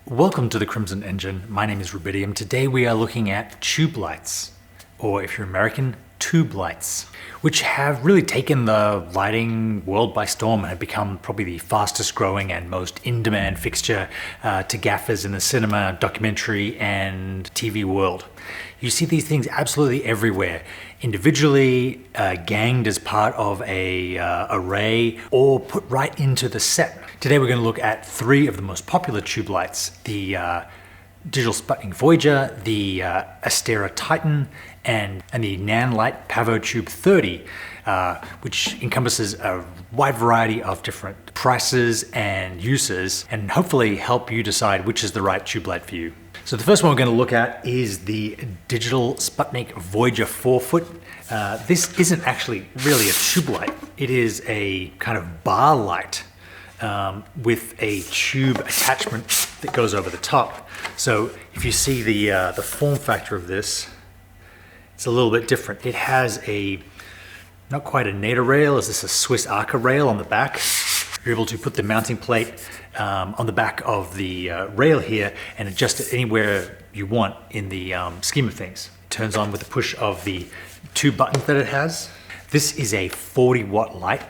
Welcome to the Crimson Engine. My name is 𝙍𝙗𝙄𝙗. Today we are looking at tube lights, or if you're American, tube lights, which have really taken the lighting world by storm and have become probably the fastest growing and most in-demand fixture to gaffers in the cinema, documentary, and TV world. You see these things absolutely everywhere, individually, ganged as part of a array, or put right into the set. Today we're going to look at three of the most popular tube lights: the digital Sputnik Voyager, the Astera Titan, and the Nanlite PavoTube 30, which encompasses a wide variety of different prices and uses, and hopefully help you decide which is the right tube light for you. So the first one we're going to look at is the digital Sputnik Voyager 4-foot. This isn't actually really a tube light. It is a kind of bar light with a tube attachment that goes over the top. So if you see the form factor of this, it's a little bit different. It has not quite a 𝙁𝙃𝙄𝙈 rail, is this a Swiss Arca rail on the back. You're able to put the mounting plate on the back of the rail here and adjust it anywhere you want in the scheme of things. It turns on with the push of the two buttons that it has. This is a 40-watt light,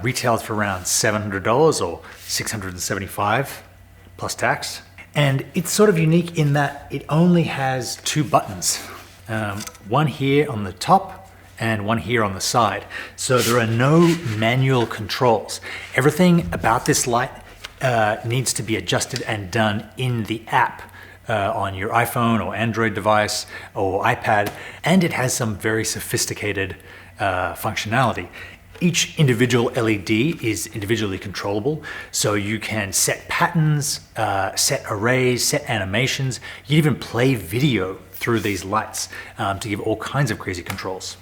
retails for around $700 or $675 plus tax. And it's sort of unique in that it only has two buttons, one here on the top and one here on the side. So there are no manual controls. Everything about this light needs to be adjusted and done in the app on your iPhone or Android device or iPad, and it has some very sophisticated functionality. Each individual LED is individually controllable, so you can set patterns, set arrays, set animations. You can even play video through these lights to give all kinds of crazy controls.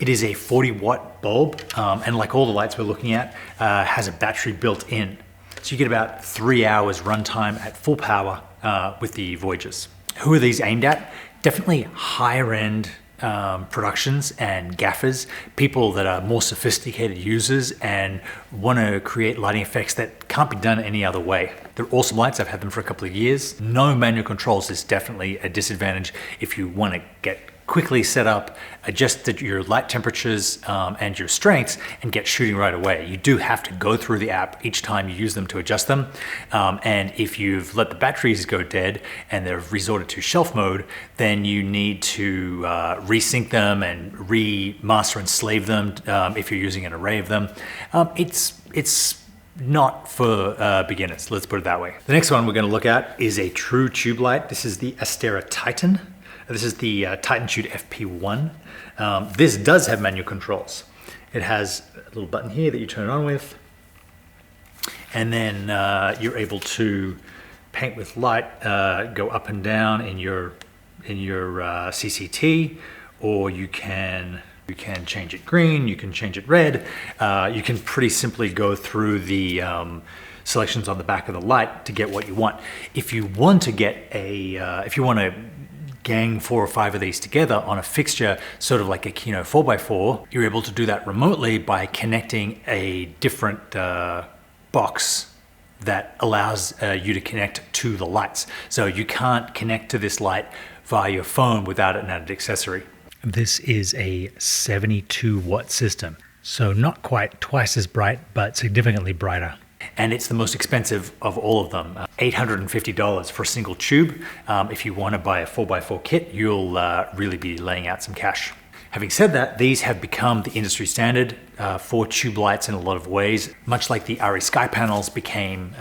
It is a 40-watt bulb, and like all the lights we're looking at, has a battery built in. So you get about 3 hours runtime at full power with the Voyagers. Who are these aimed at? Definitely higher-end productions and gaffers, people that are more sophisticated users and want to create lighting effects that can't be done any other way. They're awesome lights. I've had them for a couple of years. No manual controls is definitely a disadvantage if you want to get quickly set up, adjust your light temperatures and your strengths, and get shooting right away. You do have to go through the app each time you use them to adjust them. And if you've let the batteries go dead and they've resorted to shelf mode, then you need to resync them and remaster and slave them if you're using an array of them. It's not for beginners, let's put it that way. The next one we're going to look at is a true tube light. This is the Astera Titan. This is the TitanTube FP1. This does have manual controls. It has a little button here that you turn it on with, and then you're able to paint with light, go up and down in your CCT, or you can change it green, you can change it red. You can pretty simply go through the selections on the back of the light to get what you want. If you want to get if you want to gang 4 or 5 of these together on a fixture, sort of like a Kino 4x4, you're able to do that remotely by connecting a different box that allows you to connect to the lights. So you can't connect to this light via your phone without an added accessory. This is a 72-watt system, so not quite twice as bright, but significantly brighter. And it's the most expensive of all of them, $850 for a single tube. If you want to buy a 4x4 kit, you'll really be laying out some cash. Having said that, these have become the industry standard for tube lights in a lot of ways, much like the ARRI Sky panels became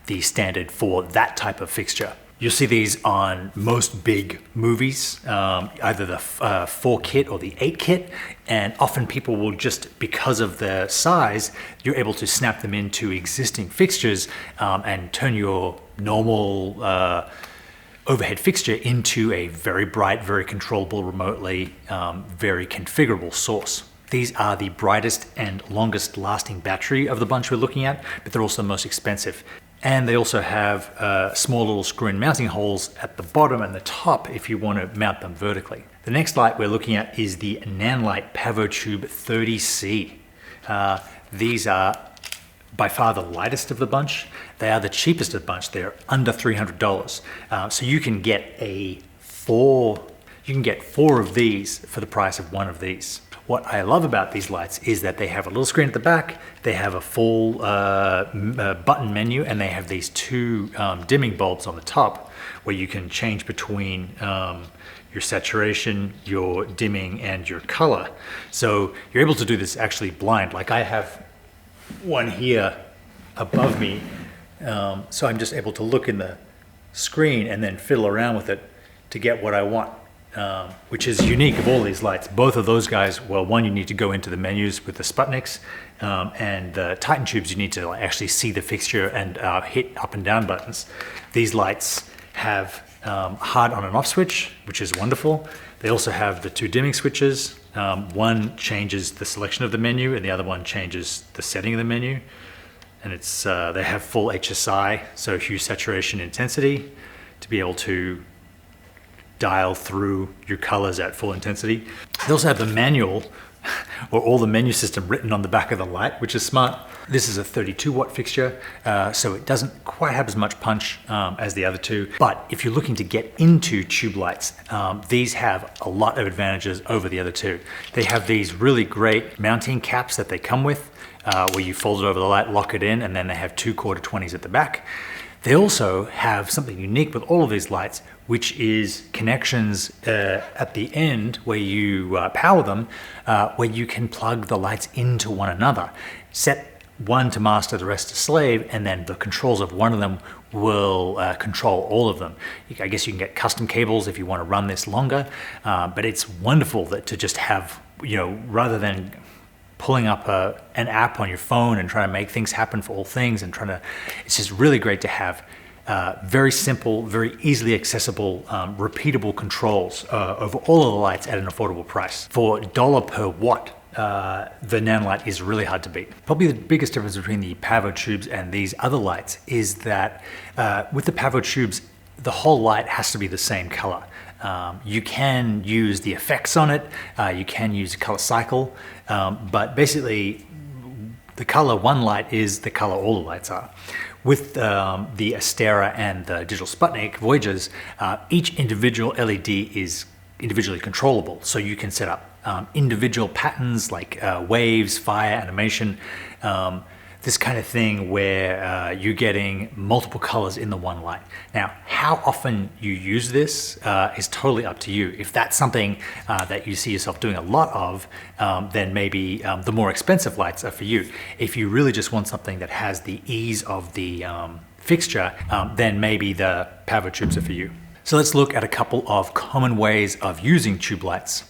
the standard for that type of fixture. You'll see these on most big movies, either the 4 kit or the 8 kit, and often people will just, because of the size, you're able to snap them into existing fixtures and turn your normal overhead fixture into a very bright, very controllable, remotely, very configurable source. These are the brightest and longest lasting battery of the bunch we're looking at, but they're also the most expensive. And they also have small little screw-in mounting holes at the bottom and the top if you want to mount them vertically. The next light we're looking at is the Nanlite PavoTube 30C. These are by far the lightest of the bunch. They are the cheapest of the bunch. They're under $300. So you can get four of these for the price of one of these. What I love about these lights is that they have a little screen at the back, they have a full button menu, and they have these two dimming bulbs on the top where you can change between your saturation, your dimming, and your color. So you're able to do this actually blind. Like I have one here above me, so I'm just able to look in the screen and then fiddle around with it to get what I want. Which is unique of all these lights. Both of those guys, well, one, you need to go into the menus with the 𝙍𝙐𝙄𝙄𝙀, and the TitanTubes, you need to actually see the fixture and hit up and down buttons. These lights have hard on and off switch, which is wonderful. They also have the two dimming switches. One changes the selection of the menu, and the other one changes the setting of the menu. And it's they have full HSI, so hue, saturation, intensity, to be able to dial through your colors at full intensity. They also have the manual or all the menu system written on the back of the light, which is smart. This is a 32 watt fixture, so it doesn't quite have as much punch as the other two. But if you're looking to get into tube lights, these have a lot of advantages over the other two. They have these really great mounting caps that they come with, where you fold it over the light, lock it in, and then they have two 1/4-20s at the back. They also have something unique with all of these lights, which is connections at the end where you power them, where you can plug the lights into one another. Set one to master, the rest to slave, and then the controls of one of them will control all of them. I guess you can get custom cables if you want to run this longer, but it's wonderful that to just have, rather than pulling up an app on your phone and trying to make things happen for all things, and it's just really great to have very simple, very easily accessible, repeatable controls over all of the lights at an affordable price. For $1 per watt, the Nanlite is really hard to beat. Probably the biggest difference between the PavoTubes and these other lights is that with the PavoTubes, the whole light has to be the same color. You can use the effects on it, you can use a color cycle, but basically the color one light is the color all the lights are. With the Astera and the digital 𝙍𝙐𝙄𝙄𝙀 Voyagers, each individual LED is individually controllable. So you can set up individual patterns like waves, fire, animation, this kind of thing where you're getting multiple colors in the one light. Now, how often you use this is totally up to you. If that's something that you see yourself doing a lot of, then maybe the more expensive lights are for you. If you really just want something that has the ease of the fixture, then maybe the PavoTubes are for you. So let's look at a couple of common ways of using tube lights,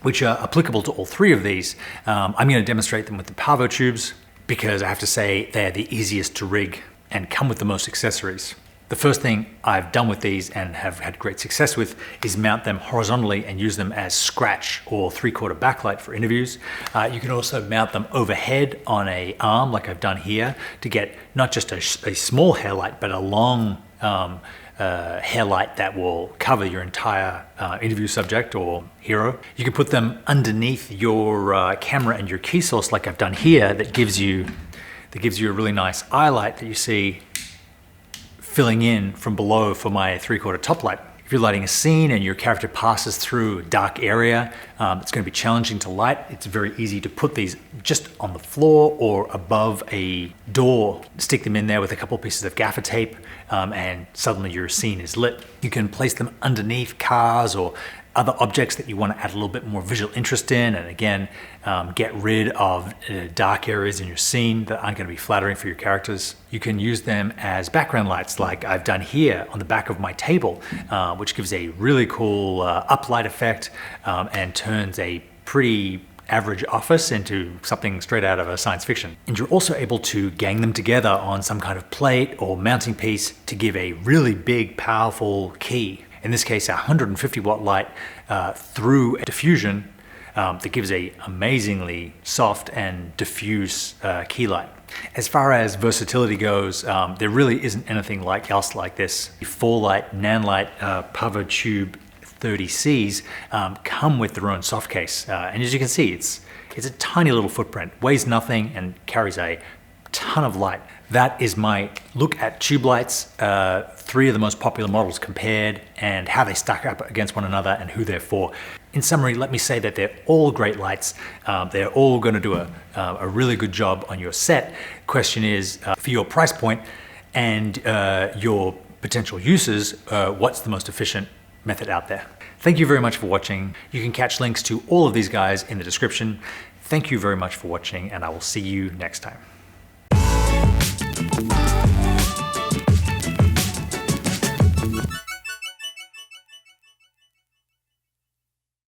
which are applicable to all three of these. I'm going to demonstrate them with the PavoTubes, because I have to say they're the easiest to rig and come with the most accessories. The first thing I've done with these and have had great success with is mount them horizontally and use them as scratch or 3/4 backlight for interviews. You can also mount them overhead on an arm like I've done here to get not just a small hair light, but a long hair light that will cover your entire interview subject or hero. You can put them underneath your camera and your key source like I've done here, that gives you a really nice eye light that you see filling in from below for my 3/4 top light. If you're lighting a scene and your character passes through a dark area, it's going to be challenging to light. It's very easy to put these just on the floor or above a door, stick them in there with a couple pieces of gaffer tape, and suddenly your scene is lit. You can place them underneath cars or other objects that you want to add a little bit more visual interest in, and again, get rid of dark areas in your scene that aren't going to be flattering for your characters. You can use them as background lights like I've done here on the back of my table, which gives a really cool uplight effect and turns a pretty average office into something straight out of a science fiction. And you're also able to gang them together on some kind of plate or mounting piece to give a really big, powerful key. In this case, a 150 watt light through a diffusion that gives a amazingly soft and diffuse key light. As far as versatility goes, there really isn't anything else like this. The 4-light Nanlite PavoTube 30Cs come with their own soft case, and as you can see, it's a tiny little footprint, weighs nothing, and carries a ton of light. That is my look at tube lights, 3 of the most popular models compared, and how they stack up against one another and who they're for. In summary, let me say that they're all great lights. They're all going to do a really good job on your set. Question is, for your price point and your potential uses, what's the most efficient method out there? Thank you very much for watching. You can catch links to all of these guys in the description. Thank you very much for watching, and I will see you next time.